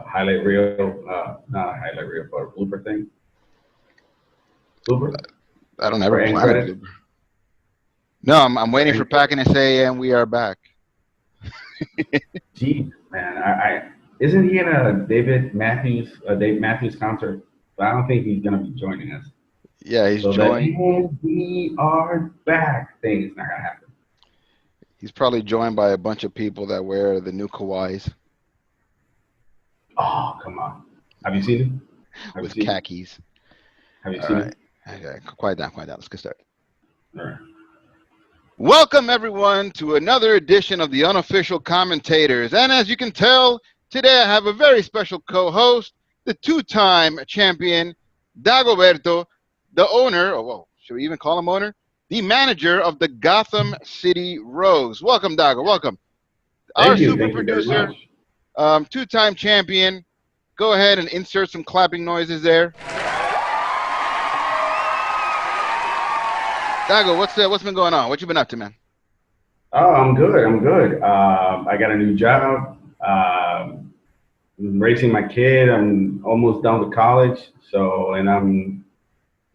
highlight reel, not a highlight reel, but a blooper thing. Blooper I don't ever or end plan a credits. blooper. No, I'm waiting for Paki to say, and we are back. Jeez, man, I isn't he in a Dave Matthews concert? But I don't think he's gonna be joining us. Yeah, he's So joined. and we are back thing is not gonna happen. He's probably joined by a bunch of people that wear the new Kawais Oh, come on. Have you seen him? with khakis. Have you All seen right. him? Okay, quiet down, quiet down. Let's get started. All right. Welcome, everyone, to another edition of the Unofficial Commentators. And as you can tell, today I have a very special co-host, the two-time champion, Dagoberto, the owner, or well, should we even call him owner? The manager of the Gotham City Rogues. Welcome, Dago. Welcome. Our super Thank you very producer, much. two-time champion. Go ahead and insert some clapping noises there. Dago, what's been going on? What you been up to, man? Oh, I'm good. I'm good. I got a new job. I'm raising my kid. I'm almost done with college. And I'm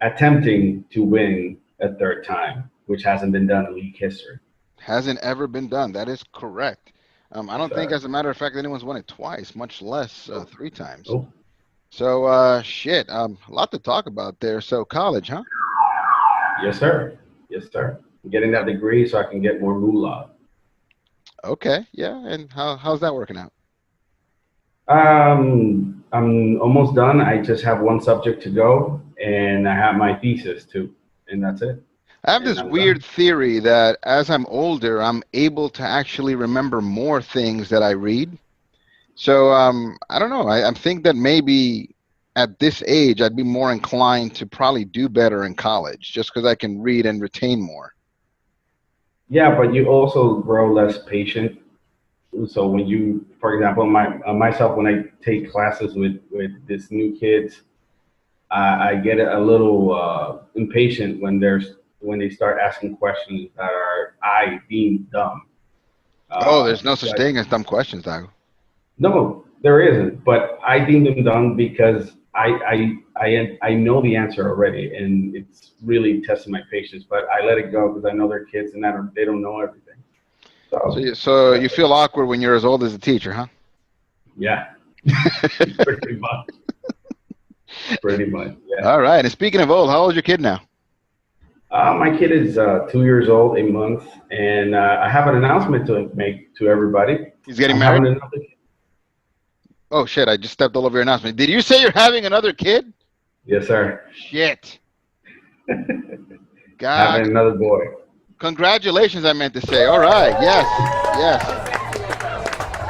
attempting to win a third time, which hasn't been done in league history. Hasn't ever been done. That is correct. I don't think, So, as a matter of fact, anyone's won it twice, much less three times. oh, So, shit, a lot to talk about there. So, college, huh? yes, sir. Yes, sir. I'm getting that degree so I can get more moolah. Okay, yeah. And how's that working out? I'm almost done. I just have one subject to go, and I have my thesis too, and that's it. I have And this I'm weird done. theory that as I'm older, I'm able to actually remember more things that I read. So, I don't know. I think that maybe at this age, I'd be more inclined to probably do better in college just because I can read and retain more. Yeah, but you also grow less patient. So when you, for example, myself, when I take classes with this new kids, I get a little impatient when they start asking questions that are I deem dumb. Oh, there's no such But thing as dumb questions, Dago. no, there isn't. But I deem them dumb because I know the answer already, and it's really testing my patience. But I let it go because I know they're kids and they don't know everything. So So you that's it. feel awkward when you're as old as a teacher, huh? Yeah, pretty much. Pretty much. Yeah. All right. And speaking of old, how old is your kid now? My kid is 2 years old, 8 months, and I have an announcement to make to everybody. He's getting I'm married? having another kid. Oh, shit. I just stepped all over your announcement. Did you say you're having another kid? Yes, sir. Shit. God. Having another boy. Congratulations, I meant to say. All right. Yes. Yes.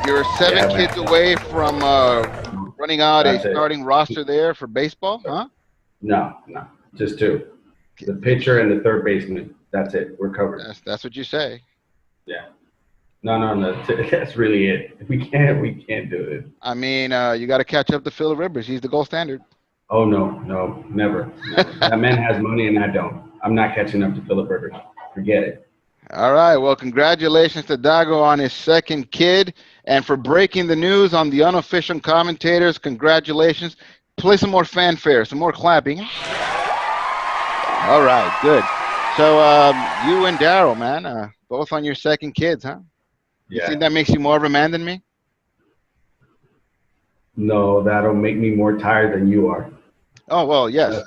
You're seven Yeah, kids man. away from running out a That's it. starting roster there for baseball, huh? No, no, just two. The pitcher and the third baseman. That's it. We're covered. That's what you say. Yeah. No. That's really it. We can't do it. I mean, you got to catch up to Phil Rivers. He's the gold standard. Oh no, never. That man has money and I don't. I'm not catching up to Philip Rivers. Forget it. All right. Well, congratulations to Dago on his second kid. And for breaking the news on the Unofficial Commentators, congratulations. Play some more fanfare, some more clapping. All right. Good. So you and Daryl, man, both on your second kids, huh? You think Yeah. that makes you more of a man than me? No, that'll make me more tired than you are. Oh, well, yes.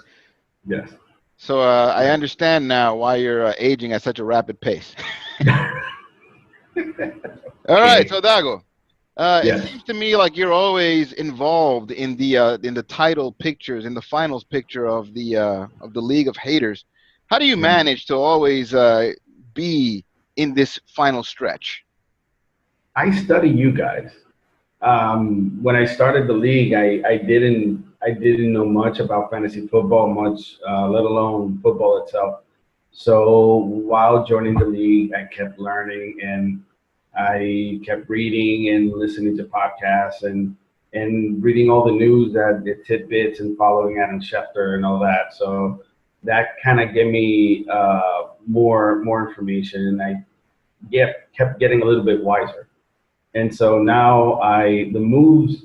Yes. So I understand now why you're aging at such a rapid pace. All right. So, Dago. It Yes. seems to me like you're always involved in the title pictures, in the finals picture of the League of Haters. How do you manage to always be in this final stretch? I study you guys. When I started the league, I didn't know much about fantasy football, much let alone football itself. So while joining the league, I kept learning and I kept reading and listening to podcasts and reading all the news that the tidbits and following Adam Schefter and all that. So that kind of gave me more information, and I kept getting a little bit wiser. And so now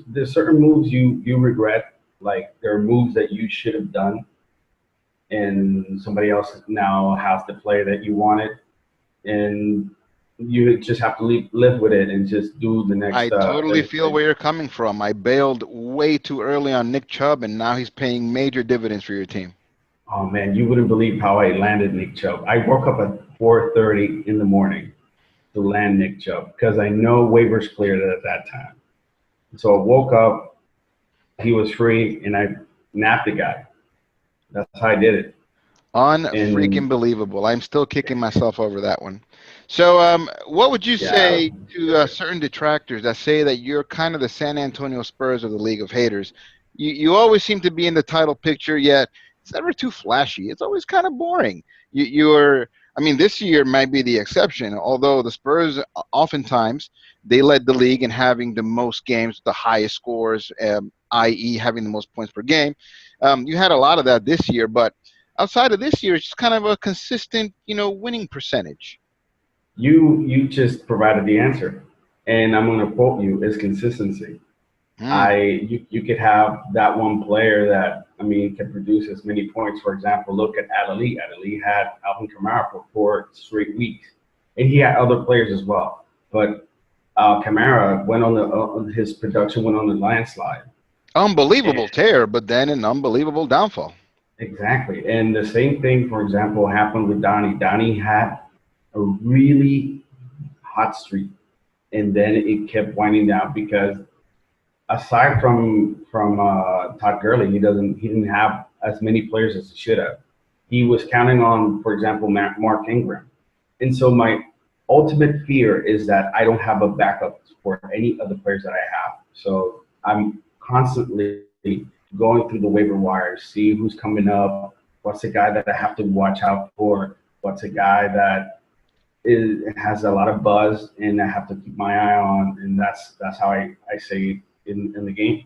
there's certain moves you regret, like there are moves that you should have done, and somebody else now has the play that you wanted, and you just have to live with it and just do the I next totally thing. feel where you're coming from. I bailed way too early on Nick Chubb, and now he's paying major dividends for your team. Oh man, you wouldn't believe how I landed Nick Chubb. I woke up at 4:30 in the morning to land Nick Chubb because I know waivers cleared at that time. So I woke up, he was free, and I napped the guy. That's how I did it. Unfreaking And believable. I'm still kicking myself over that one. So, what would you yeah, say to certain detractors that say that you're kind of the San Antonio Spurs of the League of Haters? You always seem to be in the title picture, yet it's never too flashy. It's always kind of boring. You're, I mean, this year might be the exception, although the Spurs oftentimes they led the league in having the most games, the highest scores, i.e., having the most points per game. You had a lot of that this year, but outside of this year, it's just kind of a consistent, winning percentage. you just provided the answer, and I'm going to quote you: "Is consistency." Mm. You could have that one player that I mean can produce as many points. For example, look at Adeli. Adeli had Alvin Kamara for 4 straight weeks, and he had other players as well. But Kamara went on his production went on the landslide. And Unbelievable tear, but then an unbelievable downfall. exactly, and the same thing, for example, happened with Donnie. Donnie had a really hot streak, and then it kept winding down because aside from Todd Gurley, he didn't have as many players as he should have. He was counting on, for example, Mark Ingram, and so my ultimate fear is that I don't have a backup for any of the players that I have. So I'm constantly going through the waiver wires, see who's coming up, what's a guy that I have to watch out for, what's a guy that has a lot of buzz and I have to keep my eye on, and that's how I say in the game.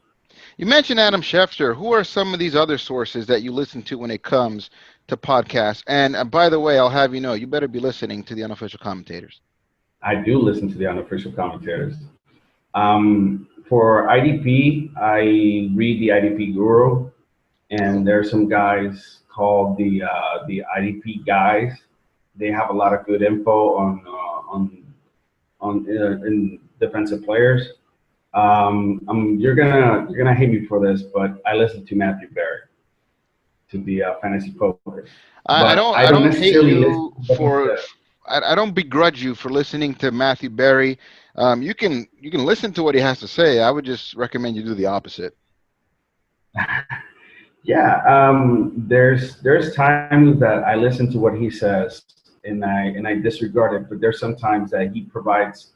You mentioned Adam Schefter. Who are some of these other sources that you listen to when it comes to podcasts? And by the way, I'll have you know, you better be listening to the unofficial commentators. I do listen to the unofficial commentators. For IDP, I read the IDP Guru, and Oh, there's some guys called the IDP guys. They have a lot of good info on in defensive players. You're gonna hate me for this, but I listen to Matthew Barry to be fantasy focused. I But don't I I don't don't hate necessarily listen you to what he for says. I don't begrudge you for listening to Matthew Berry. You can listen to what he has to say. I would just recommend you do the opposite. Yeah, there's times that I listen to what he says and I disregard it, but there's sometimes that he provides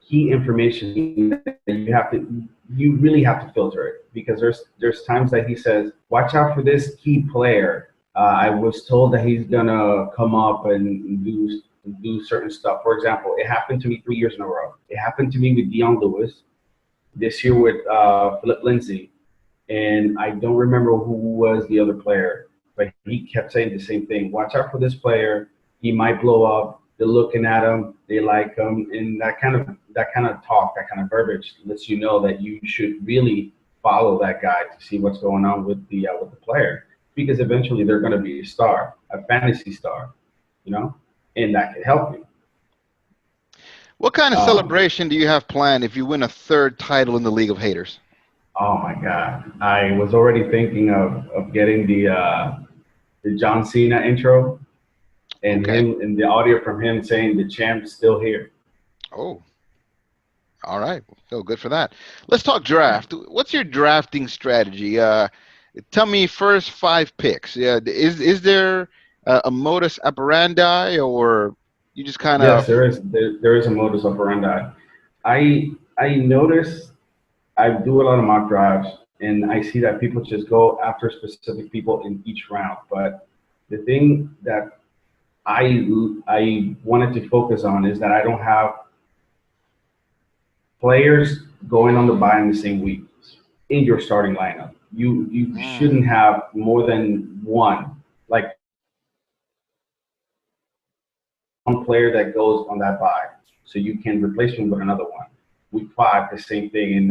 key information that you really have to filter it because there's times that he says, watch out for this key player. I was told that he's gonna come up and do certain stuff. For example, it happened to me 3 years in a row. It happened to me with Dion Lewis this year with Philip Lindsay, and I don't remember who was the other player, but he kept saying the same thing. Watch out for this player. He might blow up. They're looking at him. They like him, and that kind of talk, that kind of verbiage lets you know that you should really follow that guy to see what's going on with the player, because eventually they're going to be a star, a fantasy star, you know, and that could help you. What kind of Um, celebration do you have planned if you win a third title in the League of Haters? oh my God, I was already thinking of getting the John Cena intro and Okay. him and the audio from him saying the champ's still here. Oh, all right. So good for that. Let's talk draft. What's your drafting strategy? Tell me first five picks. Yeah, is there a modus operandi, or you just kind of Yes, there is a modus operandi. I notice I do a lot of mock drafts and I see that people just go after specific people in each round. But the thing that I wanted to focus on is that I don't have players going on the buy in the same week in your starting lineup. You shouldn't have more than one. Like one player that goes on that buy, so you can replace him with another one. week 5, the same thing. And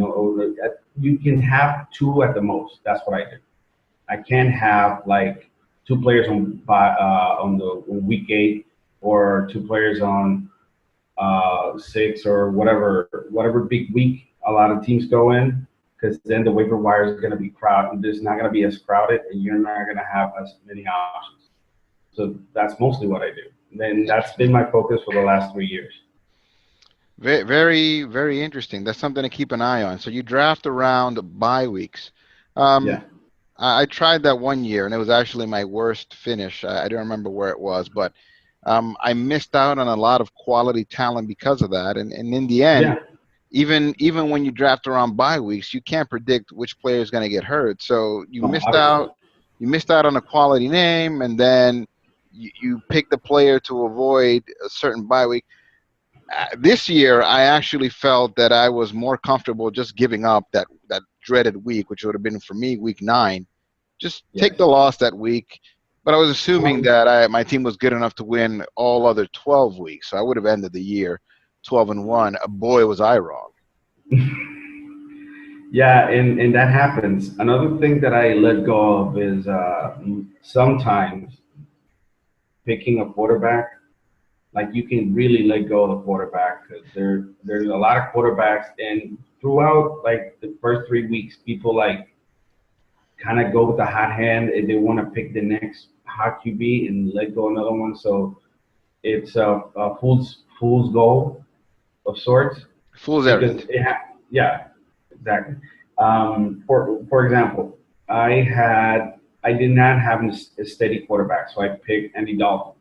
you can have 2 at the most. That's what I do. I can't have like 2 players on week 8 or 2 players on 6 or whatever big week a lot of teams go in, because then the waiver wire is going to be crowded. It's not going to be as crowded, and you're not going to have as many options. So that's mostly what I do. And that's been my focus for the last 3 years. Very, very, very interesting. That's something to keep an eye on. So you draft around bye weeks. Yeah. I tried that one year, and it was actually my worst finish. I don't remember where it was, but I missed out on a lot of quality talent because of that. And in the end, Yeah. even when you draft around bye weeks, you can't predict which player is going to get hurt. So you No, missed obviously. out. You missed out on a quality name, and then you picked a player to avoid a certain bye week. This year, I actually felt that I was more comfortable just giving up that dreaded week, which would have been for me week 9. Just take Yes. the loss that week. But I was assuming Well, that my team was good enough to win all other 12 weeks, so I would have ended the year 12-1. Boy, was I wrong. yeah, and that happens. Another thing that I let go of is sometimes picking a quarterback. Like you can really let go of the quarterback, because there's a lot of quarterbacks, and throughout like the first 3 weeks, people like kind of go with the hot hand and they want to pick the next hot QB and let go another one. So it's a fool's goal of sorts, Fool's because errand. yeah, exactly. For example, I did not have a steady quarterback, so I picked Andy Dalton.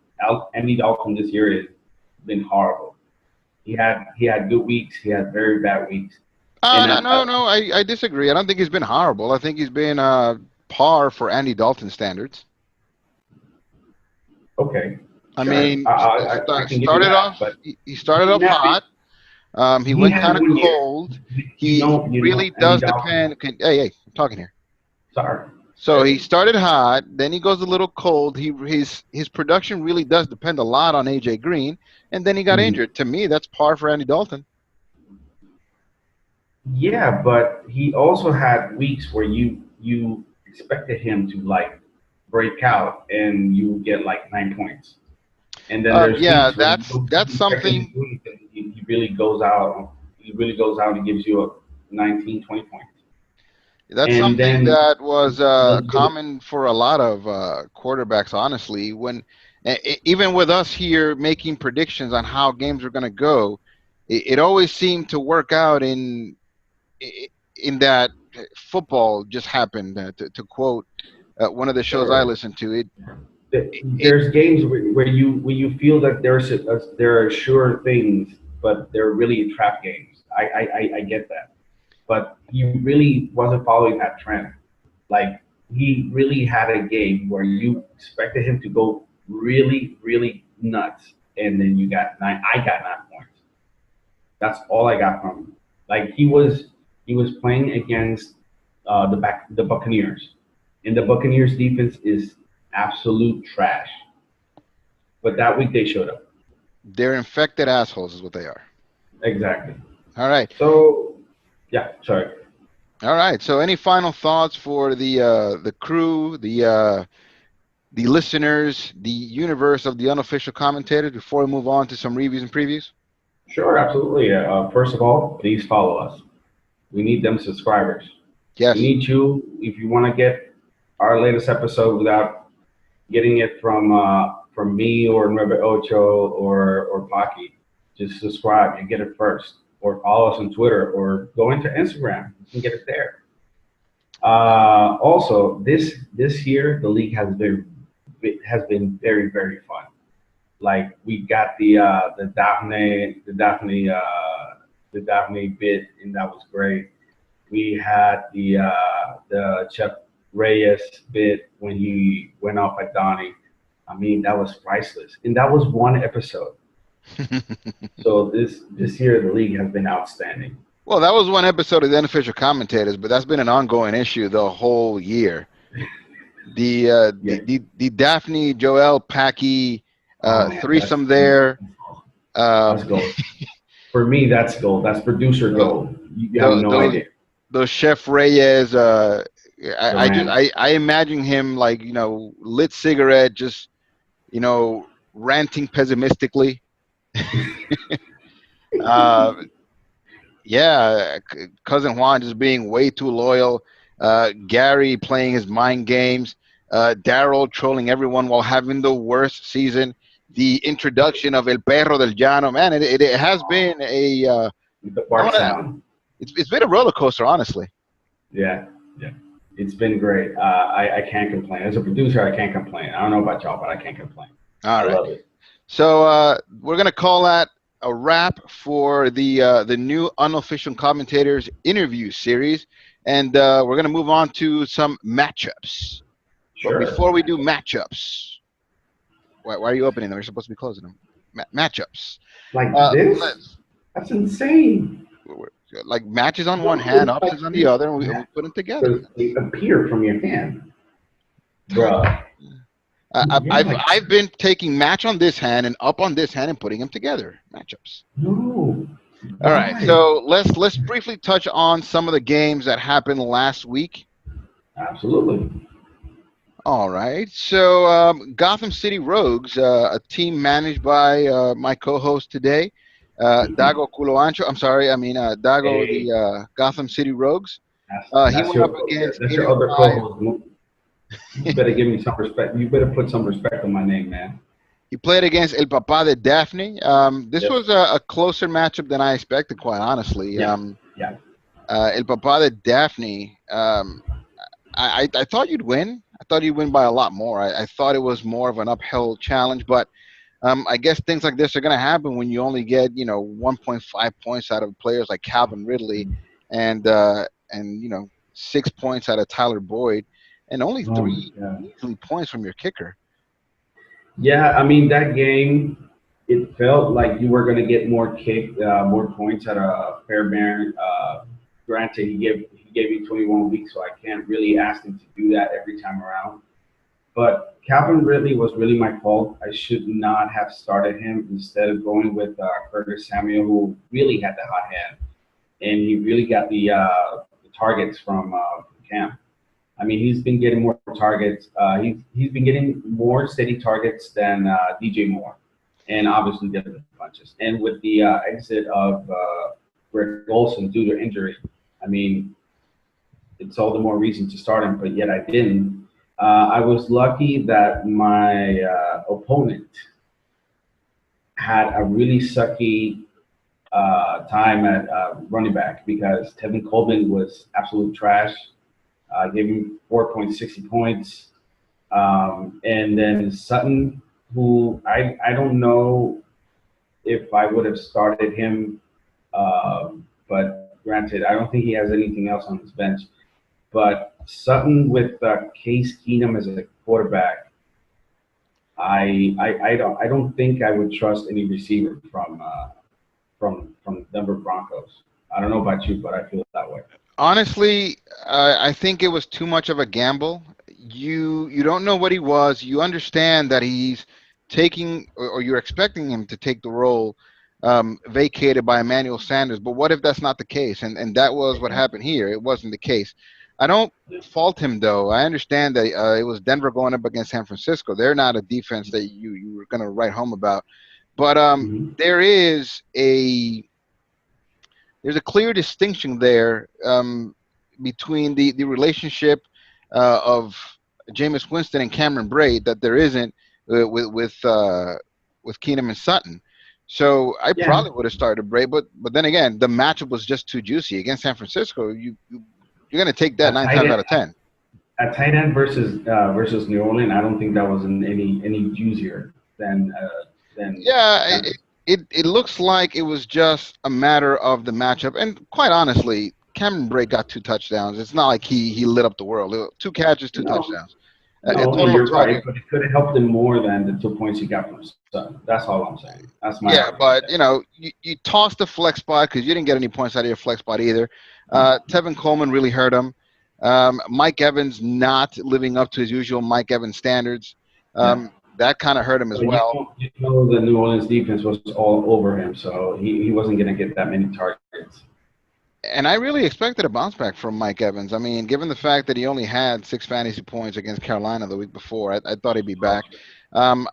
Andy Dalton this year has been horrible. He had good weeks, he had very bad weeks, and No, no, no. I disagree. I don't think he's been horrible. I think he's been par for Andy Dalton standards. okay, I sure, mean, I can give you started that, off. but He started he off not be, hot. He he went had kind of 1 year. cold. He You know, really Andy does Dalton. depend. Hey, I'm talking here. Sorry. So he started hot, then he goes a little cold. His production really does depend a lot on AJ Green, and then he got Mhm. injured. To me, that's par for Andy Dalton. Yeah, but he also had weeks where you expected him to like break out and you get like 9 points. And then there's Yeah, weeks where that's you expect him to something. do anything. He really goes out. He really goes out and gives you a 19, 20 points. That's And something then that was let's get it. common for a lot of quarterbacks, honestly. When even with us here making predictions on how games are going to go, it always seemed to work out in that football just happened. To quote one of the shows I Sure. listen to, it There's games where you feel that there are sure things, but they're really trap games. I get that, but he really wasn't following that trend. Like he really had a game where you expected him to go really, really nuts, and then you got 9. I got 9 points. That's all I got from him. Like he was playing against the Buccaneers, and the Buccaneers defense is absolute trash. But that week they showed up. they're infected assholes, is what they are. Exactly. All right, So yeah, sorry. all right. So, any final thoughts for the crew, the listeners, the universe of the unofficial commentators before we move on to some reviews and previews? Sure, absolutely. First of all, please follow us. We need them subscribers. We Yes. need you if you want to get our latest episode without getting it from me or Nueve Ocho or Paki. Just subscribe and get it first, or follow us on Twitter, or go into Instagram. You can get it there. Also, this year the league has been very, very fun. Like we got the Daphne bit, and that was great. We had the Chuck Reyes bit when he went off at Donnie. I mean, that was priceless, and that was one episode. So this year the league has been outstanding. Well, that was one episode of the unofficial commentators, but that's been an ongoing issue the whole year. The uh, Yeah. the the, the Daphne Joel Paki Oh man, threesome there. let's Um, go. For me, that's gold. That's producer gold. You have no Those idea. those Chef Reyes. Duran. I imagine him like lit cigarette, just ranting pessimistically. Uh, yeah, cousin Juan just being way too loyal. Gary playing his mind games. Daryl trolling everyone while having the worst season. The introduction of El Perro del Llano, man, it has been a The I bark wanna, sound. it's been a roller coaster, honestly. Yeah, yeah. It's been great. I can't complain. As a producer, I can't complain. I don't know about y'all, but I can't complain. All I right, love it. so we're gonna call that a wrap for the new unofficial commentators interview series, and we're gonna move on to some matchups. But Sure. before we do matchups, why are you opening them? You're supposed to be closing them. Matchups. Like this? Let's That's insane. like matches on one No, hand, it's like opposites on the this. other, and we put them together. Because they appear from your hand, bruh. Yeah, like I've been taking match on this hand and up on this hand and putting them together. Matchups. no. All right, Why? so let's briefly touch on some of the games that happened last week. Absolutely. All right, so Gotham City Rogues, a team managed by my co-host today, Dago Culoancho. I'm sorry, I mean Dago, Hey, the Gotham City Rogues. He that's went up your against that's your Alien other 5. co-host. You better give me some respect. You better put some respect on my name, man. He played against El Papa de Daphne. This Yes. was a closer matchup than I expected, quite honestly. Yeah. Yeah. El Papa de Daphne. I thought you'd win. I thought you'd win by a lot more. I thought it was more of an uphill challenge, but I guess things like this are going to happen when you only get 1.5 points out of players like Calvin Ridley, and 6 points out of Tyler Boyd, and only Oh my three God. measly points from your kicker. Yeah, I mean that game, it felt like you were going to get more points at a Fairbairn. Granted, he gave me 21 weeks, so I can't really ask him to do that every time around. But Calvin Ridley was really my fault. I should not have started him instead of going with Curtis Samuel, who really had the hot hand, and he really got the targets from Cam. I mean, he's been getting more targets. He's been getting more steady targets than DJ Moore, and obviously the other punches. And with the exit of Greg Olson due to injury, I mean, it's all the more reason to start him. But yet I didn't. I was lucky that my opponent had a really sucky time at running back because Tevin Coleman was absolute trash. Gave him 4.60 points. And then Sutton, who I don't know if I would have started him, but granted, I don't think he has anything else on his bench. But Sutton with Case Keenum as a quarterback, I don't think I would trust any receiver from Denver Broncos. I don't know about you, but I feel that way. Honestly, I think it was too much of a gamble. You don't know what he was. You understand that he's taking, or you're expecting him to take the role vacated by Emmanuel Sanders. But what if that's not the case? And that was what happened here. It wasn't the case. I don't fault him though. I understand that it was Denver going up against San Francisco. They're not a defense that you were going to write home about. But Mm-hmm. there is there's a clear distinction there between the relationship of Jameis Winston and Cameron Braid that there isn't with Keenum and Sutton. So I Yeah, probably would have started Braid, but then again, the matchup was just too juicy against San Francisco. You're going to take that a nine tight times end, out of 10. versus New Orleans. I don't think that was any juicier than Yeah, San Francisco. it looks like it was just a matter of the matchup. And quite honestly, Cameron Brake got 2 touchdowns. It's not like he lit up the world. 2 catches, two No, touchdowns, a no, and total of you're 12 right, yards. but it could have helped him more than the 2 points he got from Sutton. That's all I'm saying. That's my Yeah, argument but there. you tossed the flex spot because you didn't get any points out of your flex spot either. Tevin Coleman really hurt him. Mike Evans not living up to his usual Mike Evans standards. Yeah, that kind of hurt him as But well. you know the New Orleans defense was all over him, so he wasn't going to get that many targets. And I really expected a bounce back from Mike Evans. I mean, given the fact that he only had 6 fantasy points against Carolina the week before, I thought he'd be back. I'm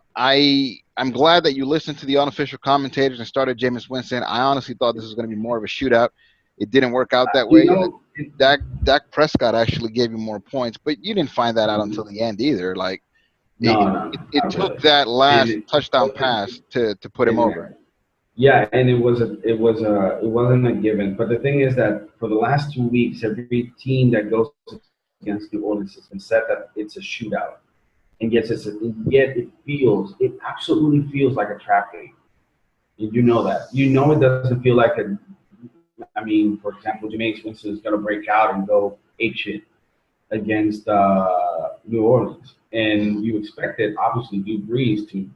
glad that you listened to the unofficial commentators and started Jameis Winston. I honestly thought this was going to be more of a shootout. It didn't work out that You way. know, Dak Prescott actually gave you more points, but you didn't find that out until the end either. Like no, it not took really. that And last it touchdown wasn't. pass to put him over. Yeah, and it wasn't a given. But the thing is that for the last 2 weeks, every team that goes against New Orleans has been said that it's a shootout, and yet it absolutely feels like a trap game. And you know that. You know it doesn't feel like a. I mean, for example, Jameis Winston is going to break out and go apeshit against New Orleans, and you expected obviously Drew Brees to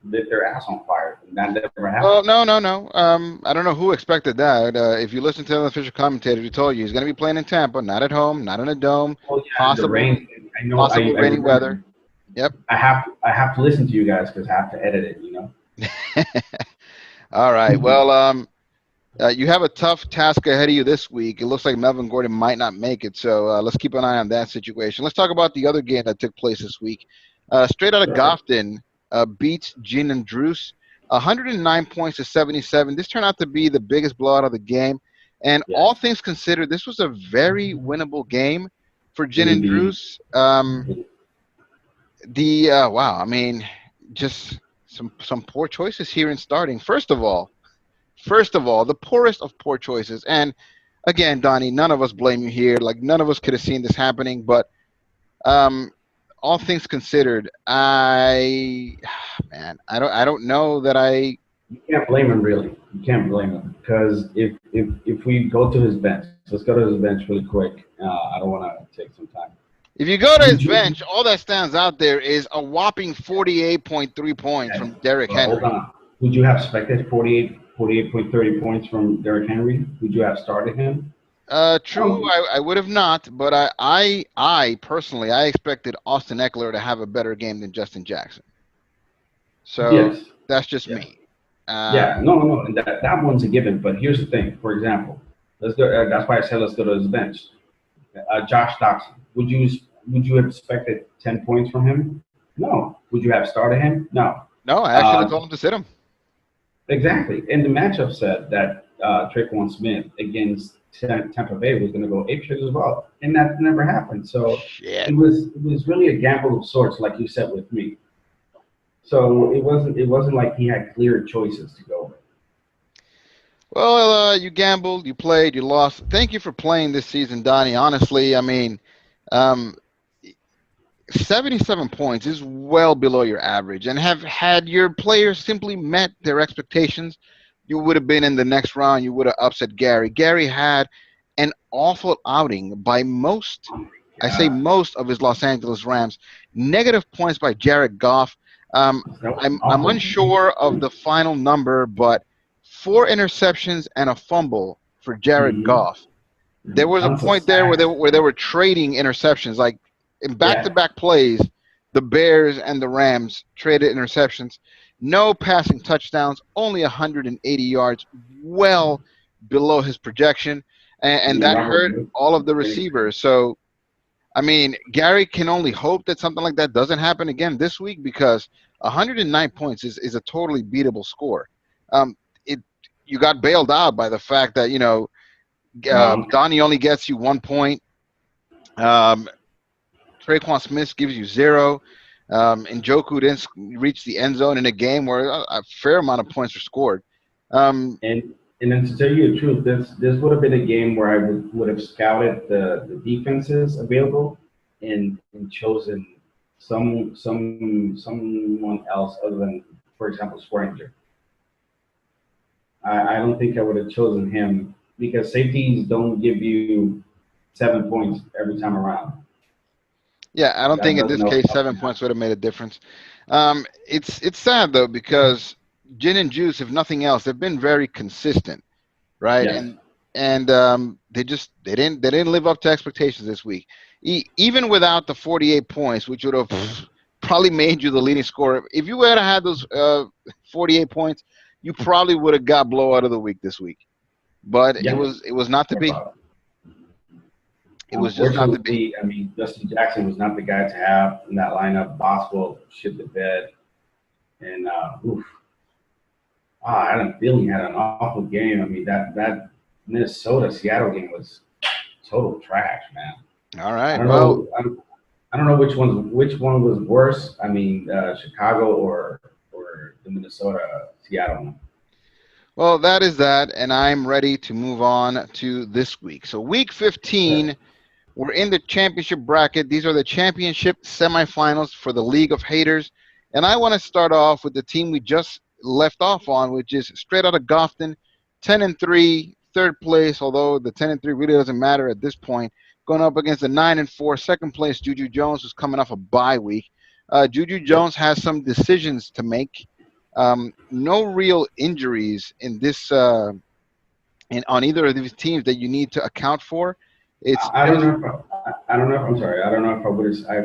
lit their ass on fire, and that never happened. Oh, no. I don't know who expected that. If you listen to the official commentator, he told you he's going to be playing in Tampa, not at home, not in a dome, Oh yeah, the possible rain. I know. I rainy remember. weather. Yep. I have to listen to you guys because I have to edit it. You know. All right. Well, you have a tough task ahead of you this week. It looks like Melvin Gordon might not make it, so let's keep an eye on that situation. Let's talk about the other game that took place this week. Straight out of Goffton beats Gin and Druce, 109 points to 77. This turned out to be the biggest blowout of the game, and all things considered, this was a very winnable game for Gin and Druce. Wow, I mean, just some poor choices here in starting. First of all, the poorest of poor choices. And again, Donnie, none of us blame you here. Like, none of us could have seen this happening. But all things considered, I don't know that I. You can't blame him, really. You can't blame him because if we go to his bench, let's go to his bench really quick. I don't want to take some time. If you go to his bench, all that stands out there is a whopping 48.3 points from Derrick Henry. Hold on. Would you have expected 48.30 points from Derrick Henry? Would you have started him? True, I would have not, but I personally, I expected Austin Eckler to have a better game than Justin Jackson. So that's just me. No, and that one's a given. But here's the thing. For example, let's go. That's why I said let's go to his bench. Josh Doctson. Would you have expected 10 points from him? No. Would you have started him? No. No, I actually told him to sit him. Exactly. And the matchup said that Tre'Quan Smith against Tampa Bay was going to go apeshit as well, and that never happened. So it was really a gamble of sorts, like you said with me. So it wasn't like he had clear choices to go with. Well, you gambled, you played, you lost. Thank you for playing this season, Donnie. Honestly, I mean, 77 points is well below your average. And had your players simply met their expectations, you would have been in the next round. You would have upset Gary. Gary had an awful outing by most, I say most of his Los Angeles Rams. Negative points by Jared Goff. I'm unsure of the final number, but 4 interceptions and a fumble for Jared Goff. There was a point there where they were trading interceptions. Like in back-to-back plays, the Bears and the Rams traded interceptions. No passing touchdowns, only 180 yards, well below his projection. And that hurt all of the receivers. So, I mean, Gary can only hope that something like that doesn't happen again this week because 109 points is a totally beatable score. You got bailed out by the fact that, Donnie only gets you 1 point. Tre'Quan Smith gives you 0. Njoku didn't reach the end zone in a game where a fair amount of points were scored. And then to tell you the truth, this would have been a game where I would have scouted the defenses available and chosen someone else other than, for example, Swearinger. I don't think I would have chosen him because safeties don't give you 7 points every time around. Yeah, I don't think in this case 7 points would have made a difference. It's sad though because Gin and Juice, if nothing else, they've been very consistent, right? Yes. And they didn't live up to expectations this week. Even without the 48 points, which would have probably made you the leading scorer. If you had had those 48 points, you probably would have got blowout of the week this week. But Yeah. it was not to be. It was just not to be. Unfortunately, I mean, Justin Jackson was not the guy to have in that lineup. Boswell shit the bed, and Adam Thielen had an awful game. I mean, that Minnesota Seattle game was total trash, man. All right. I don't Well, know. I don't know which one was worse. I mean, Chicago or the Minnesota Seattle one. well, that is that, and I'm ready to move on to this week. So, week 15, we're in the championship bracket. These are the championship semifinals for the League of Haters, and I want to start off with the team we just left off on, which is straight out of Gotham, 10-3, third place. Although the 10-3 really doesn't matter at this point. Going up against the 9-4, second place Juju Jones, who's coming off a bye week. Juju Jones has some decisions to make. No real injuries in this on either of these teams that you need to account for. It's I don't just know. I don't know. I'm sorry. I don't know if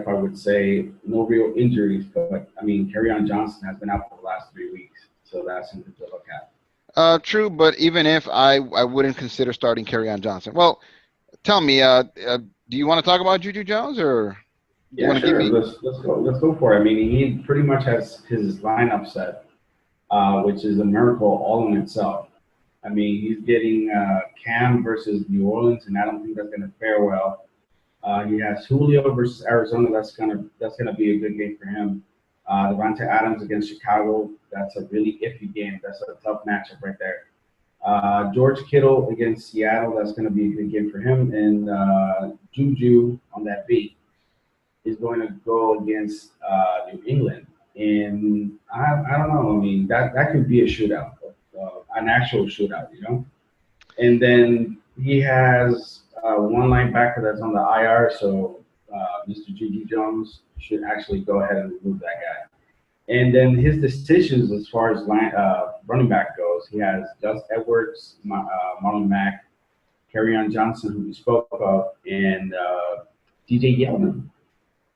I would say no real injuries, but I mean, Kerryon Johnson has been out for the last 3 weeks, so that's something to look at. true. But even if I wouldn't consider starting Kerryon Johnson. Well, tell me, do you want to talk about Juju Jones, or you Yeah, want to give sure. me? Let's go for it. I mean, he pretty much has his lineup set, which is a miracle all in itself. I mean, he's getting Cam versus New Orleans, and I don't think that's going to fare well. He has Julio versus Arizona. That's gonna be a good game for him. Devontae Adams against Chicago. That's a really iffy game. That's a tough matchup right there. George Kittle against Seattle. That's going to be a good game for him. And Juju on that beat is going to go against New England. And I don't know. I mean, that could be a shootout, an actual shootout, you know. And then he has one linebacker that's on the IR, so Mr. Juju Jones should actually go ahead and remove that guy. And then his decisions as far as running back goes, he has Gus Edwards, Marlon Mack, Kerryon Johnson, who we spoke of, and DJ Yeldon.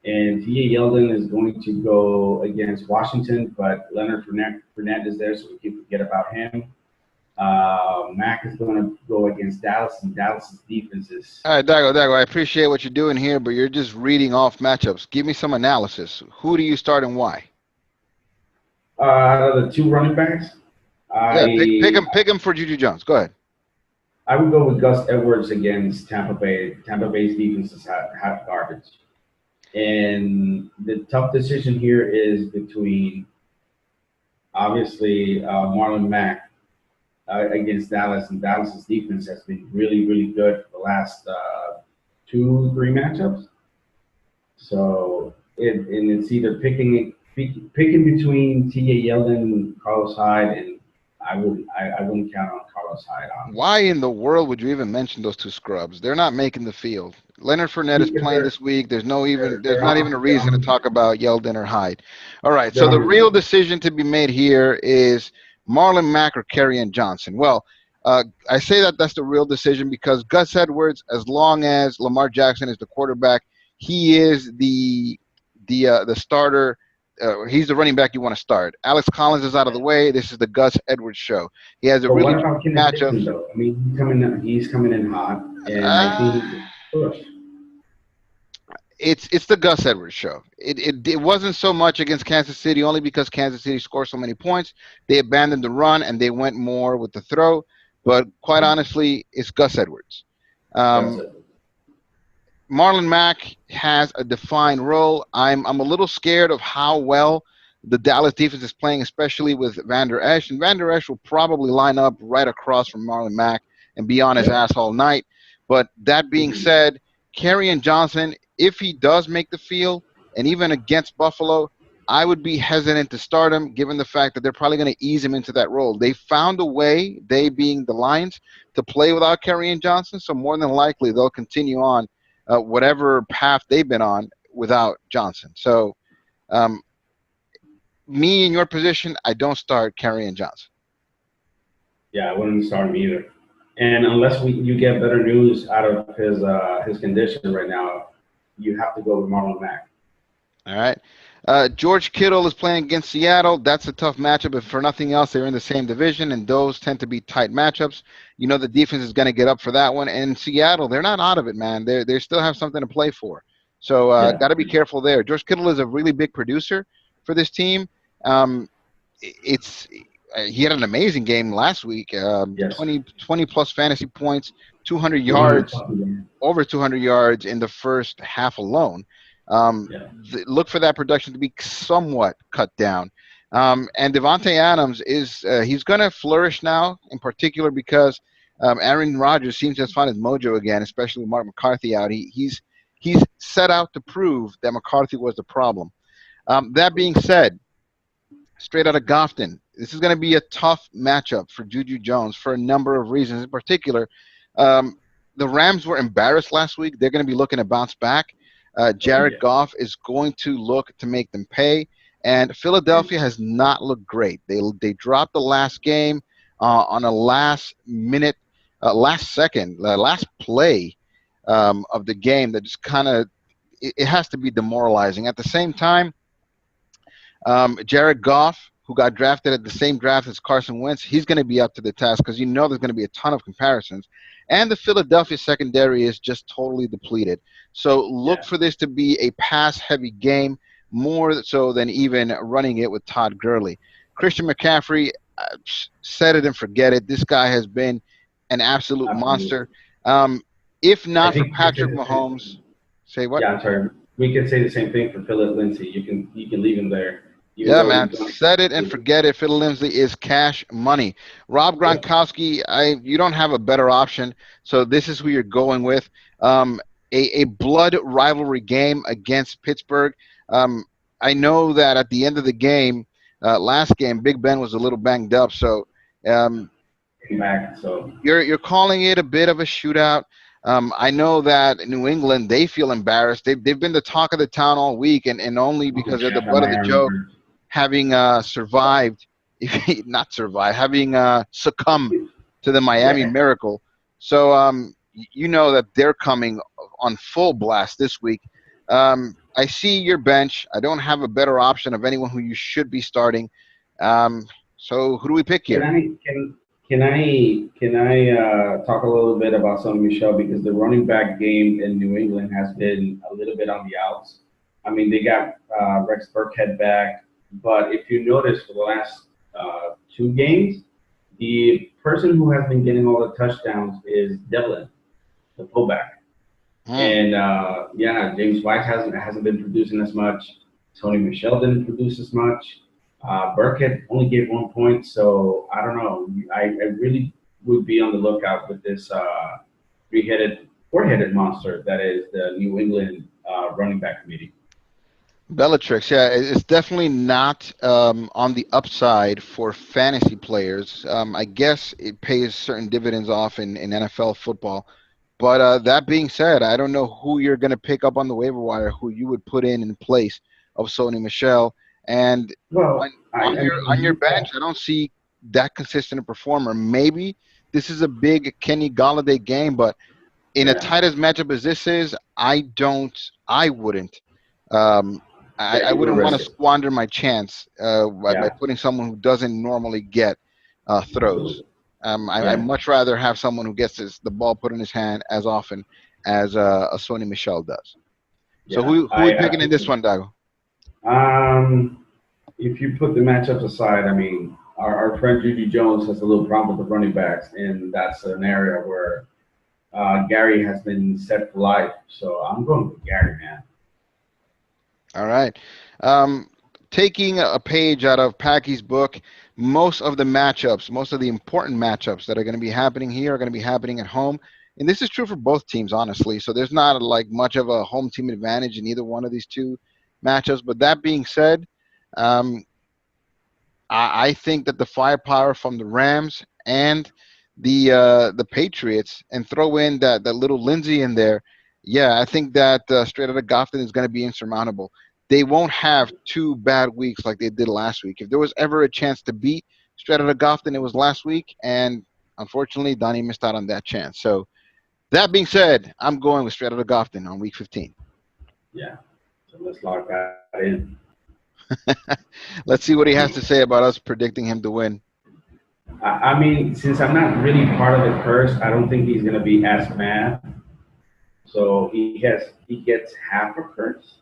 And DJ Yeldon is going to go against Washington, but Leonard Fournette is there, so we can forget about him. Mack is going to go against Dallas, and Dallas's defense is. All right, Dago, I appreciate what you're doing here, but you're just reading off matchups. Give me some analysis. Who do you start and why? Out of the two running backs, Yeah, pick him for Juju Jones. Go ahead. I would go with Gus Edwards against Tampa Bay. Tampa Bay's defense is hot garbage. And the tough decision here is between, obviously, Marlon Mack against Dallas. And Dallas's defense has been really, really good for the last 2-3 matchups. So it's either picking between T.J. Yeldon and Carlos Hyde, and I wouldn't count on Carlos Hyde. Honestly. Why in the world would you even mention those two scrubs? They're not making the field. Leonard Fournette is playing this week. There's not even a reason to talk about Yeldon or Hyde. All right, so the real decision to be made here is Marlon Mack or Kerryon Johnson. Well, I say that's the real decision because Gus Edwards, as long as Lamar Jackson is the quarterback, he is the starter. He's the running back you want to start. Alex Collins is out of the way. This is the Gus Edwards show. He has a really good matchup. Though? I mean, he's coming in hot, and I think it's the Gus Edwards show. It wasn't so much against Kansas City only because Kansas City scored so many points. They abandoned the run and they went more with the throw. But quite honestly, it's Gus Edwards. Marlon Mack has a defined role. I'm a little scared of how well the Dallas defense is playing, especially with Van Der Esch. And Van Der Esch will probably line up right across from Marlon Mack and be on his ass all night. But that being said, Kerryon Johnson, if he does make the field, and even against Buffalo, I would be hesitant to start him given the fact that they're probably going to ease him into that role. They found a way, they being the Lions, to play without Kerryon Johnson, so more than likely they'll continue on whatever path they've been on without Johnson. So me in your position, I don't start Kerryon Johnson. Yeah, I wouldn't start him either. And unless you get better news out of his condition right now, you have to go with Marlon Mack. All right. George Kittle is playing against Seattle. That's a tough matchup. If for nothing else, they're in the same division, and those tend to be tight matchups. You know the defense is going to get up for that one. And Seattle, they're not out of it, man. They still have something to play for. So Yeah. got to be careful there. George Kittle is a really big producer for this team. Um, it's he had an amazing game last week. Yes. 20 plus fantasy points, 200 200 yards, something. over 200 yards in the first half alone. Yeah. Look for that production to be somewhat cut down. And Devontae Adams is he's going to flourish now, in particular because Aaron Rodgers seems to have found his mojo again, especially with Mark McCarthy out. He's set out to prove that McCarthy was the problem. That being said, straight out of Goffton, this is going to be a tough matchup for Juju Jones for a number of reasons. In particular, um, the Rams were embarrassed last week. They're going to be looking to bounce back. Oh Jared yeah. Goff is going to look to make them pay. And Philadelphia has not looked great. They dropped the last game on a last minute, last second, last play of the game that just kind of it has to be demoralizing. At the same time, Jared Goff, who got drafted at the same draft as Carson Wentz, he's going to be up to the task because you know there's going to be a ton of comparisons. And the Philadelphia secondary is just totally depleted. So look Yeah. for this to be a pass heavy game, more so than even running it with Todd Gurley. Christian McCaffrey, set it and forget it. This guy has been an absolute Absolutely. monster. Um, if I not for think we could say Patrick the same Mahomes, thing. say what? Yeah, I'm sorry. We could say the same thing for Philip Lindsay. You can leave him there, even Yeah, though man. he's going. Set it and forget it. Phil Lindsay is cash money. Rob Yep. Gronkowski, you don't have a better option. So this is who you're going with. Um, a blood rivalry game against Pittsburgh. Um, I know that at the end of the game, last game, Big Ben was a little banged up. So um, Came back. So you're calling it a bit of a shootout. I know that New England, they feel embarrassed. They've been the talk of the town all week, and only oh because they're the yeah, butt of the Miami. joke, having survived, not survived, having succumbed to the Miami Yeah. Miracle. So you know that they're coming on full blast this week. I see your bench. I don't have a better option of anyone who you should be starting. Um, so who do we pick Can here? I can I talk a little bit about Sonny Michelle because the running back game in New England has been a little bit on the outs. I mean, they got Rex Burkhead back, but if you notice for the last two games, the person who has been getting all the touchdowns is Devlin, the fullback. Hmm. And yeah, James White hasn't been producing as much. Tony Michelle didn't produce as much. Burkett only gave 1 point, so I don't know. I really would be on the lookout with this four-headed monster that is the New England running back committee. Bellatrix, yeah, it's definitely not on the upside for fantasy players. I guess it pays certain dividends off in NFL football. But that being said, I don't know who you're going to pick up on the waiver wire, who you would put in place of Sony Michelle. And on, Well, on I your mean, on your you bench, I don't see that consistent a performer. Maybe this is a big Kenny Galladay game, but in a yeah, tight as matchup as this is, I wouldn't. Um, yeah, I you wouldn't wouldn't want to risk it. squander my chance by Yeah, putting someone who doesn't normally get throws. absolutely. I Yeah, much rather have someone who gets the ball put in his hand as often as a Sony Michelle does. So yeah, who are we I picking in this absolutely. one, Dago? If you put the matchups aside, I mean, our friend Judy Jones has a little problem with the running backs, and that's an area where Gary has been set for life. So I'm going with Gary, man. All right. Um, Taking a page out of Paki's book, most of the matchups, most of the important matchups that are going to be happening here are going to be happening at home. And this is true for both teams, honestly. So there's not like much of a home team advantage in either one of these two matchups. But that being said, um, I think that the firepower from the Rams and the Patriots, and throw in that little Lindsey in there, yeah, I think that straight out of Goffin is going to be insurmountable. They won't have two bad weeks like they did last week. If there was ever a chance to beat straight out of Goffin, it was last week, and unfortunately, Donnie missed out on that chance. So that being said, I'm going with straight out of Goffin on week 15. Yeah. So let's lock that in. Let's see what he has to say about us predicting him to win. I mean, since I'm not really part of the curse, I don't think he's gonna be as mad. So he gets half a curse.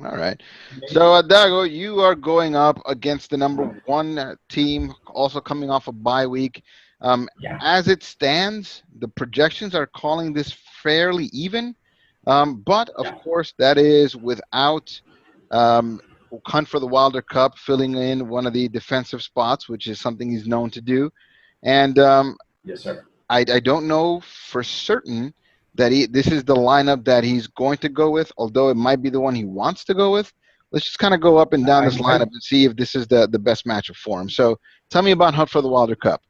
All right. So, Maybe. Dago, you are going up against the number 1 team, also coming off a bye week. Um, Yeah, as it stands, the projections are calling this fairly even. But, of yeah, course, that is without um, Hunt for the Wilder Cup filling in one of the defensive spots, which is something he's known to do. And yes, sir. I don't know for certain that this is the lineup that he's going to go with, although it might be the one he wants to go with. Let's just kind of go up and down this lineup and see if this is the best matchup for him. So tell me about Hunt for the Wilder Cup.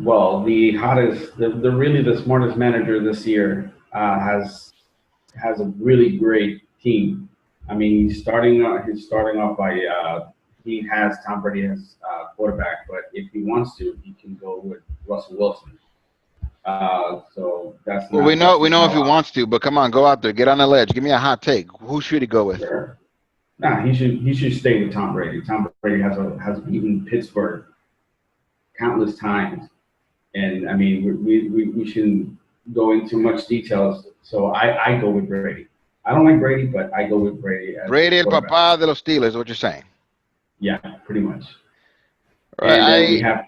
Well, the hottest, the really the smartest manager this year has a really great team. I mean, he's starting off by he has Tom Brady as quarterback, but if he wants to, he can go with Russell Wilson. So Well, we that's know not if he wants to, but come on, go out there, get on the ledge, give me a hot take. Who should he go with? sure. Nah, he should stay with Tom Brady. Tom Brady has beaten Pittsburgh countless times, and I mean we shouldn't go into much details. So I go with Brady. I don't like Brady, but I go with Brady as Brady, el quarterback. papá de los Steelers, what you're saying? Yeah, pretty much. All right, And then we have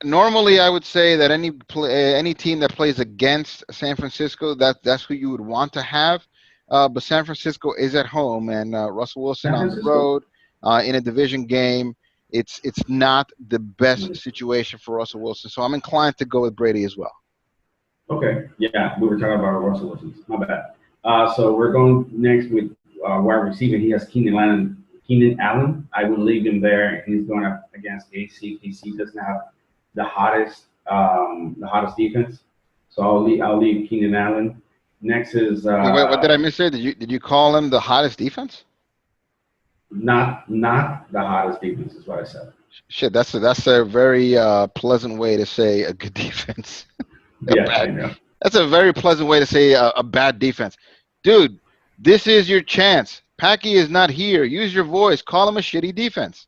normally I would say that any team that plays against San Francisco, that's who you would want to have. But San Francisco is at home, and Russell Wilson San on the Francisco. road in a division game. It's not the best situation for Russell Wilson, so I'm inclined to go with Brady as well. Okay, yeah, we were talking about Russell Wilson. My bad. So we're going next with wide receiver. He has Keenan Allen. Keenan Allen. I would leave him there. He's going up against AC. AC doesn't have the hottest defense. So I'll leave Keenan Allen. Next is Wait, what did I miss there? Did you call him the hottest defense? not the hottest defense is what I said. Shit, that's a very pleasant way to say a good defense. Yeah, I know. That's a very pleasant way to say a bad defense. Dude, this is your chance. Paki is not here. Use your voice. Call him a shitty defense.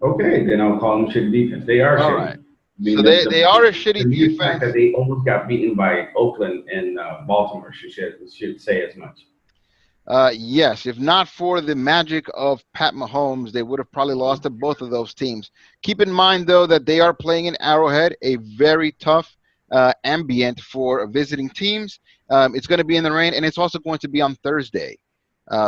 Okay, then I'll call them shitty defense. They are All shitty. right. I mean, So they are a shitty the mere fact defense. that they almost got beaten by Oakland and Baltimore should say as much. Yes, if not for the magic of Pat Mahomes, they would have probably lost to both of those teams. Keep in mind, though, that they are playing in Arrowhead, a very tough ambient for visiting teams. It's going to be in the rain, and it's also going to be on Thursday.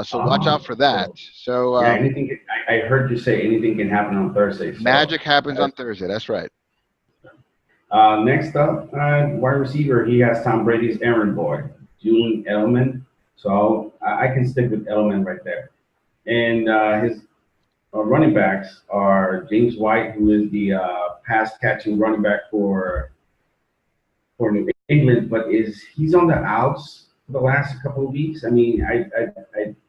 So watch out for that. So Yeah, anything. I heard you say anything can happen on Thursday. So, magic happens on Thursday. That's right. Next up, wide receiver. He has Tom Brady's errand boy, Julian Edelman. So I can stick with Edelman right there. And his running backs are James White, who is the pass catching running back for New England, but he's on the outs for the last couple of weeks. I mean,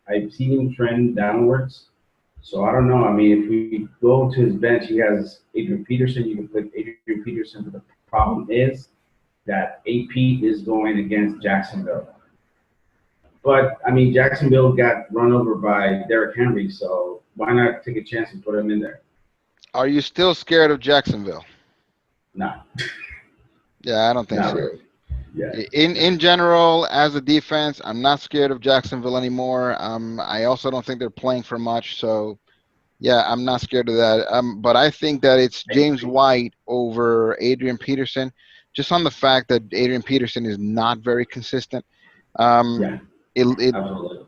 I've seen him trend downwards. So I don't know. I mean, if we go to his bench, he has Adrian Peterson. You can put Adrian Peterson, but the problem is that AP is going against Jacksonville. But I mean, Jacksonville got run over by Derrick Henry, so why not take a chance and put him in there? Are you still scared of Jacksonville? No. Yeah, I don't think Not so. really. Yeah. In general, as a defense, I'm not scared of Jacksonville anymore. I also don't think they're playing for much, so yeah, I'm not scared of that. But I think that it's James White over Adrian Peterson, just on the fact that Adrian Peterson is not very consistent. Yeah. Absolutely.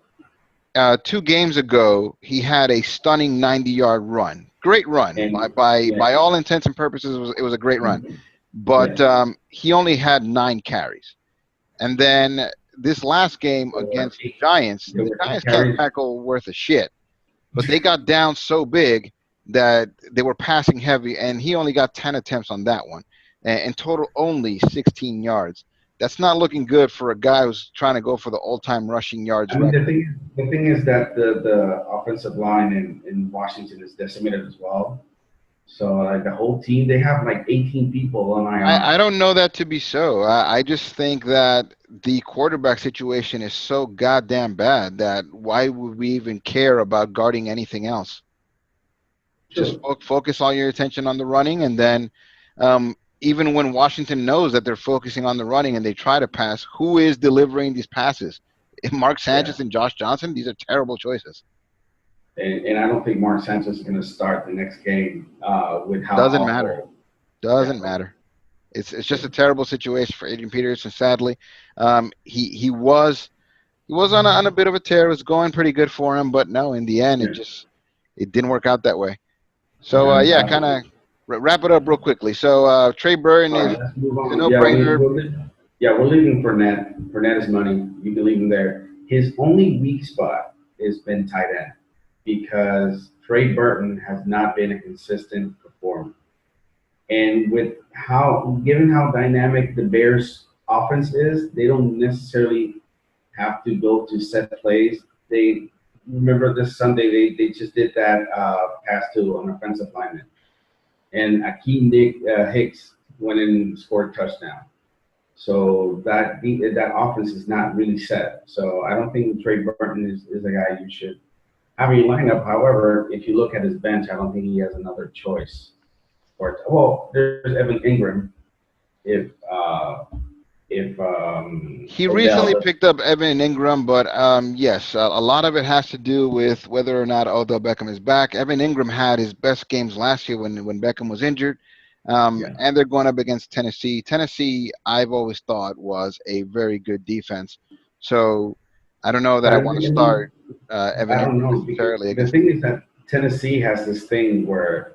2 games ago, he had a stunning 90-yard run. Great run. By all intents and purposes, it was a great run. But he only had 9 carries. And then this last game against the Giants can't tackle worth a shit. But they got down so big that they were passing heavy, and he only got 10 attempts on that one. And in total, only 16 yards. That's not looking good for a guy who's trying to go for the all-time rushing yards. I mean, the thing is that the offensive line in Washington is decimated as well. So like the whole team, they have like 18 people on I IR. don't know that to be so. I just think that the quarterback situation is so goddamn bad that why would we even care about guarding anything else? Just True. focus all your attention on the running, and then even when Washington knows that they're focusing on the running and they try to pass, who is delivering these passes? Mark Yeah. Sanchez and Josh Johnson. These are terrible choices. And I don't think Mark Sanchez is going to start the next game with how Doesn't matter. awful. Yeah. Doesn't matter. It's just a True. terrible situation for Adrian Peterson. Sadly, he was on a bit of a tear. It was going pretty good for him, but no, in the end, Yeah. it didn't work out that way. So And yeah, kind of wrap it up real quickly. So Trey Burton all is right, let's move he's a on. Yeah, no-brainer. we're leaving Fournette. Fournette is money. You can leave him there. His only weak spot has been tight end because Trey Burton has not been a consistent performer. And with given how dynamic the Bears offense is, they don't necessarily have to go to set plays. They remember this Sunday they just did that pass to an offensive lineman, and Akeem Hicks went in and scored a touchdown. So that offense is not really set. So I don't think Trey Burton is a guy you should have in your lineup. However, if you look at his bench, I don't think he has another choice. Well, there's Evan Ingram if He recently Odell. picked up Evan Ingram, but yes, a lot of it has to do with whether or not Odell Beckham is back. Evan Ingram had his best games last year when Beckham was injured, Yeah, and they're going up against Tennessee. Tennessee, I've always thought was a very good defense, so I don't know that but I I want to mean, start Evan I don't Ingram know because necessarily the against. thing is that Tennessee has this thing where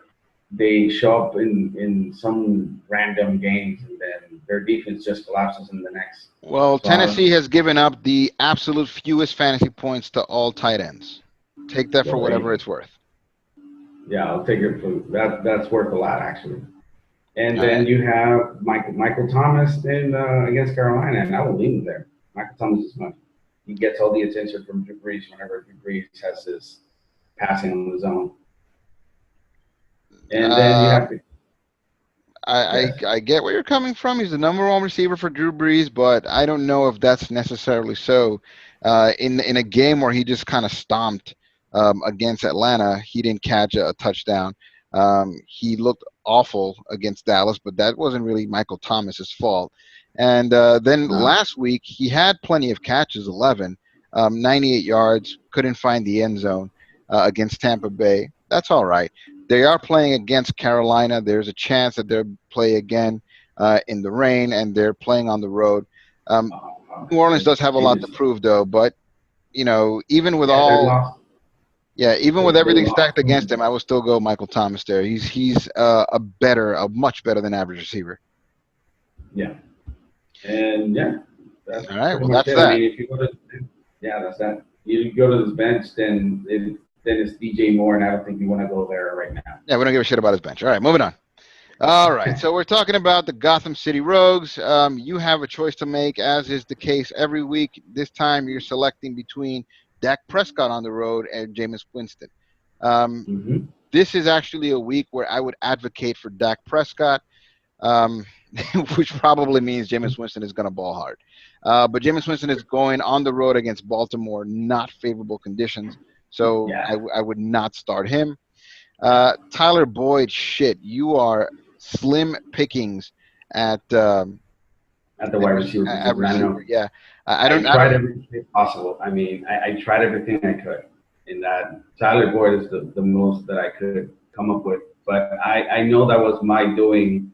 they show up in some random games and then their defense just collapses in the next. Well, So I Tennessee has given up the absolute fewest fantasy points to all tight ends. Take that for well, there you whatever go. it's worth. Yeah, I'll take it for that. That's worth a lot actually. And All right. then you have Michael Thomas in against Carolina, and I will leave him there. Michael Thomas is money. He gets all the attention from Drew Brees whenever Drew Brees has his passing on the zone. And then you Uh, have to yes, I get where you're coming from. He's the number one receiver for Drew Brees, but I don't know if that's necessarily so. In a game where he just kind of stomped against Atlanta, he didn't catch a touchdown. He looked awful against Dallas, but that wasn't really Michael Thomas's fault. And then no, last week he had plenty of catches, 11, 98 yards, couldn't find the end zone against Tampa Bay. That's all right. They are playing against Carolina. There's a chance that they'll play again in the rain, and they're playing on the road. Um, New Orleans does have a they lot to just prove, though. But even with yeah, they all, lost. yeah, even with They everything stacked lost. against him, I would still go Michael Thomas there. He's a much better than average receiver. Yeah, and yeah, that's All right, pretty well much that's it. I that. mean, if you go to yeah, that's that. You go to this bench, then it's DJ Moore, and I don't think you want to go there right now. Yeah, we don't give a shit about his bench. All right, moving on. All right, so we're talking about the Gotham City Rogues. You have a choice to make, as is the case every week. This time you're selecting between Dak Prescott on the road and Jameis Winston. Um, Mm-hmm. this is actually a week where I would advocate for Dak Prescott, um, which probably means Jameis Winston is going to ball hard. But Jameis Winston is going on the road against Baltimore, not favorable conditions, so Yeah, I would not start him. Tyler Boyd, shit, you are slim pickings at at the wide receiver at position, I receiver. know. Yeah, I I don't. I tried don't. everything possible. I mean, I tried everything I could. In that, Tyler Boyd is the most that I could come up with. But I know that was my doing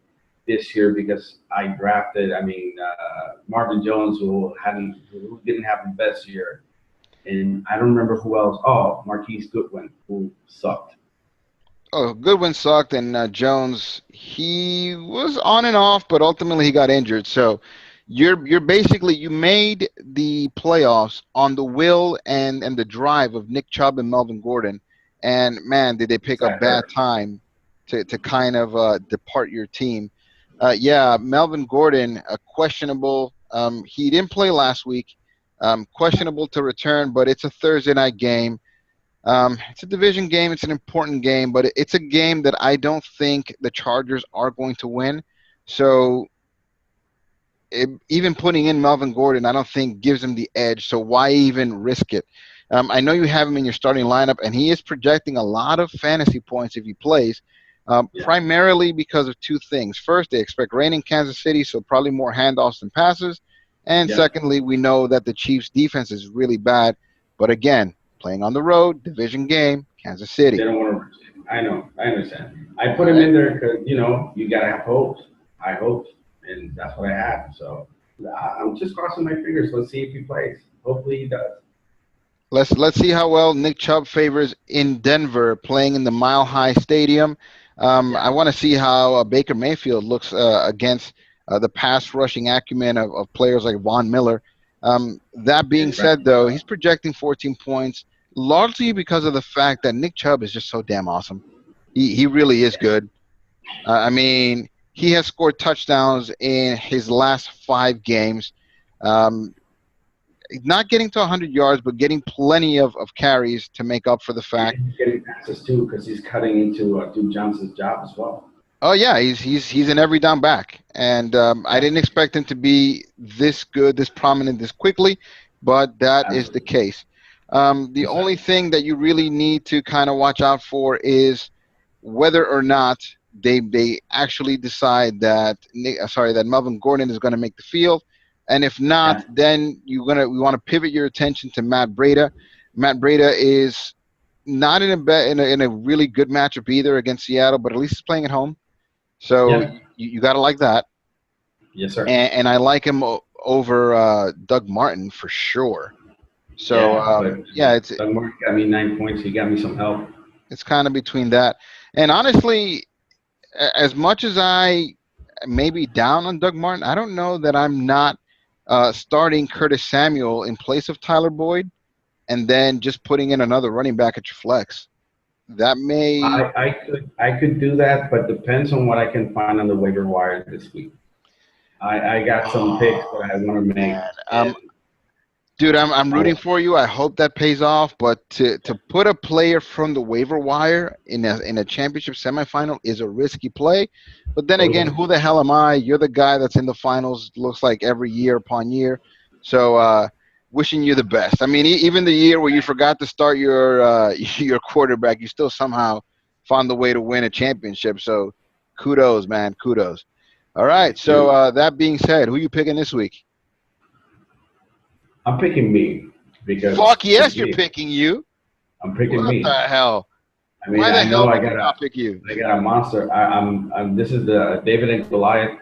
this year because I drafted. I mean, Marvin Jones, who didn't have the best year, and I don't remember who else. Oh, Marquise Goodwin, who sucked. Oh, Goodwin sucked, and Jones, he was on and off, but ultimately he got injured. So you're basically you made the playoffs on the will and the drive of Nick Chubb and Melvin Gordon, and man, did they pick a That bad hurt. time to kind of depart your team. Yeah, Melvin Gordon, questionable. He didn't play last week. Questionable to return, but it's a Thursday night game. It's a division game. It's an important game, but it's a game that I don't think the Chargers are going to win. So even putting in Melvin Gordon, I don't think gives him the edge. So why even risk it? I know you have him in your starting lineup, and he is projecting a lot of fantasy points if he plays, primarily because of two things. First, they expect rain in Kansas City, so probably more handoffs than passes. And Yeah. secondly, we know that the Chiefs' defense is really bad. But again, playing on the road, division game, Kansas They City. don't want to risk it. I know. I understand. I All put him right. in there because you gotta have hopes. I hope, and that's what I have. So I'm just crossing my fingers. Let's see if he plays. Hopefully he does. Let's see how well Nick Chubb favors in Denver, playing in the Mile High Stadium. I Yeah. want to see how Baker Mayfield looks against the pass rushing acumen of players like Von Miller. That being And Brandon said, though, Sharp. he's projecting 14 points, largely because of the fact that Nick Chubb is just so damn awesome. He really is good. I mean, he has scored touchdowns in his last 5 games. Um, not getting to 100 yards, but getting plenty of carries to make up for the fact. And he's getting passes too because he's cutting into Duke Johnson's job as well. Oh yeah, he's an every down back, and I Yeah. didn't expect him to be this good, this prominent, this quickly, but that is the Absolutely. case. The only Exactly. thing that you really need to kind of watch out for is whether or not they actually decide that that Melvin Gordon is going to make the field, and if not, Yeah. then we want to pivot your attention to Matt Breida. Matt Breida is not in a really good matchup either against Seattle, but at least he's playing at home. So Yeah. you got to like that, Yes, sir. and I like him over Doug Martin for sure. So Yeah. But yeah, Doug Martin got me 9 points. He got me some help. it's kind of between that, and honestly, as much as I may be down on Doug Martin, I don't know that I'm not starting Curtis Samuel in place of Tyler Boyd, and then just putting in another running back at your flex. That may. I could do that, but depends on what I can find on the waiver wire this week. I got some picks Oh that I want to make, man, and dude, I'm I, rooting for you. I hope that pays off. But to put a player from the waiver wire in a championship semifinal is a risky play. But then again, totally. who the hell am I? You're the guy that's in the finals. Looks like every year upon year. So wishing you the best. I mean, even the year where you forgot to start your your quarterback, you still somehow found the way to win a championship. So kudos, man, kudos. All right. Thank So you. that being said, who you picking this week? I'm picking me because Fuck it's yes, you're me. picking you. I'm picking What the me. hell? I mean, Why I the know hell I would got you a not pick you? I got a monster. This is the David and Goliath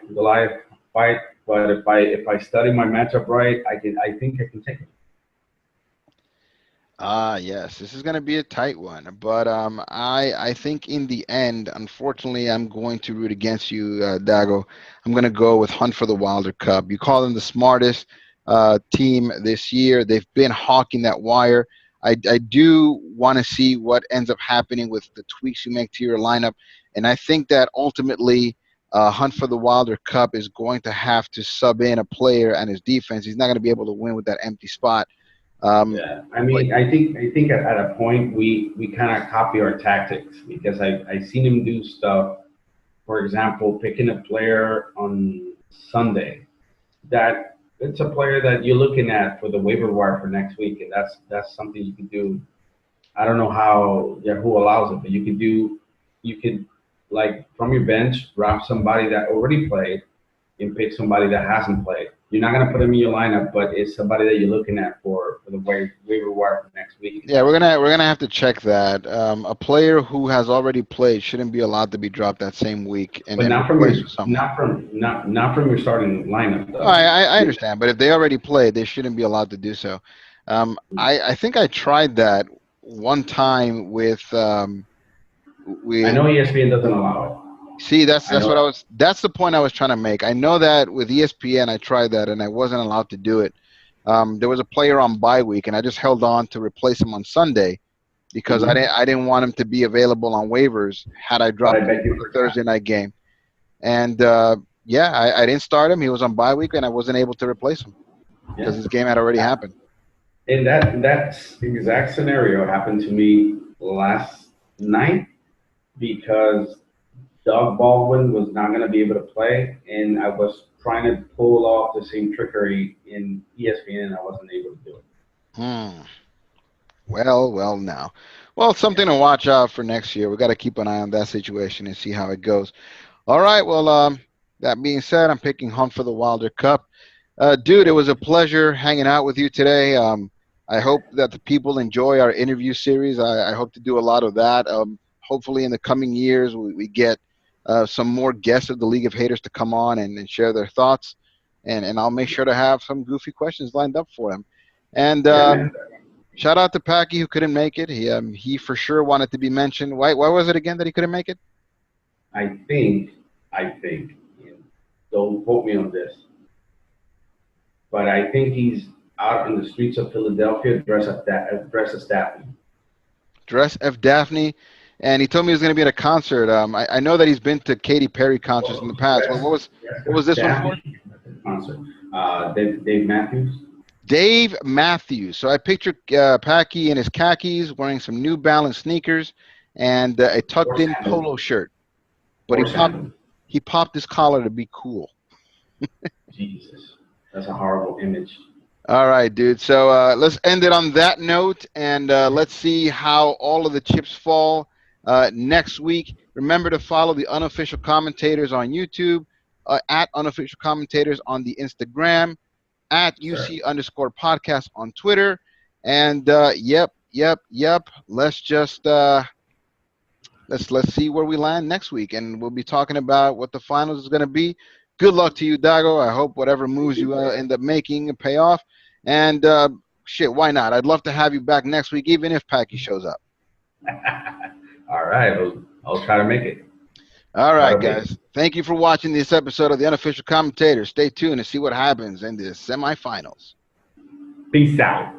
fight. But if I study my matchup right, I think I can take it. Ah, yes, this is going to be a tight one, but I think in the end, unfortunately, I'm going to root against you, Dago. I'm going to go with Hunt for the Wilder Cup. You call them the smartest team this year. They've been hawking that wire. I do want to see what ends up happening with the tweaks you make to your lineup, and I think that ultimately. Hunt for the Wilder Cup is going to have to sub in a player and his defense. He's not going to be able to win with that empty spot. Um, Yeah, I but mean, I think at a point we kind of copy our tactics because I seen him do stuff. For example, picking a player on Sunday that it's a player that you're looking at for the waiver wire for next week, and that's something you can do. I don't know how Yahoo allows it, but you could like from your bench drop somebody that already played and pick somebody that hasn't played. You're not gonna put him in your lineup, but it's somebody that you're looking at for the waiver wire for next week, and yeah, that's we're gonna have to check that. A player who has already played shouldn't be allowed to be dropped that same week and but then not from replaced your with someone. not from your starting lineup No, though. I understand, but if they already played, they shouldn't be allowed to do so. I think I tried that one time I with know ESPN doesn't allow see it. I know that's the point I was trying to make. I know that with ESPN I tried that and I wasn't allowed to do it. There was a player on bye week and I just held on to replace him on Sunday because hmm I didn't want him to be available on waivers had I but I dropped him bet you for the forgot. Thursday night game. And yeah, I didn't start him. He was on bye week, and I wasn't able to replace him because Yeah, his game had already happened. And that exact scenario happened to me last night because Doug Baldwin was not going to be able to play, and I was trying to pull off the same trickery in ESPN, and I wasn't able to do it. Hmm. Well, now. Well, something to watch out for next year. We got to keep an eye on that situation and see how it goes. All right. Well, that being said, I'm picking Hunt for the Wilder Cup. Dude, it was a pleasure hanging out with you today. I hope that the people enjoy our interview series. I hope to do a lot of that. Hopefully, in the coming years, we get some more guests of the League of Haters to come on and share their thoughts. And I'll make sure to have some goofy questions lined up for them. And Yeah, man. shout out to Paki who couldn't make it. He for sure wanted to be mentioned. Why was it again that he couldn't make it? I think, and don't quote me on this, but I think he's out in the streets of Philadelphia dressed as Daphne. Dress F Daphne, and he told me he was going to be at a concert. I know that he's been to Katy Perry concerts in the past. What, Dress, what was dress what was as this one for? Daphne at the concert. Dave Matthews. Dave Matthews. So I picture Paki in his khakis, wearing some New Balance sneakers, and a Horse tucked-in handle. polo shirt. But Horse handle. he popped his collar to be cool. Jesus, that's a horrible image. All right, dude. So let's end it on that note, and let's see how all of the chips fall next week. Remember to follow the unofficial commentators on YouTube, at unofficial commentators on the Instagram, at Sir. UC_podcast on Twitter. And yep. Let's just let's see where we land next week, and we'll be talking about what the finals is going to be. Good luck to you, Dago. I hope whatever moves you end up making pay off. And shit, why not? I'd love to have you back next week, even if Paki shows up. All right, I'll try to make it. All right, guys. Thank you for watching this episode of the Unofficial Commentator. Stay tuned to see what happens in the semifinals. Peace out.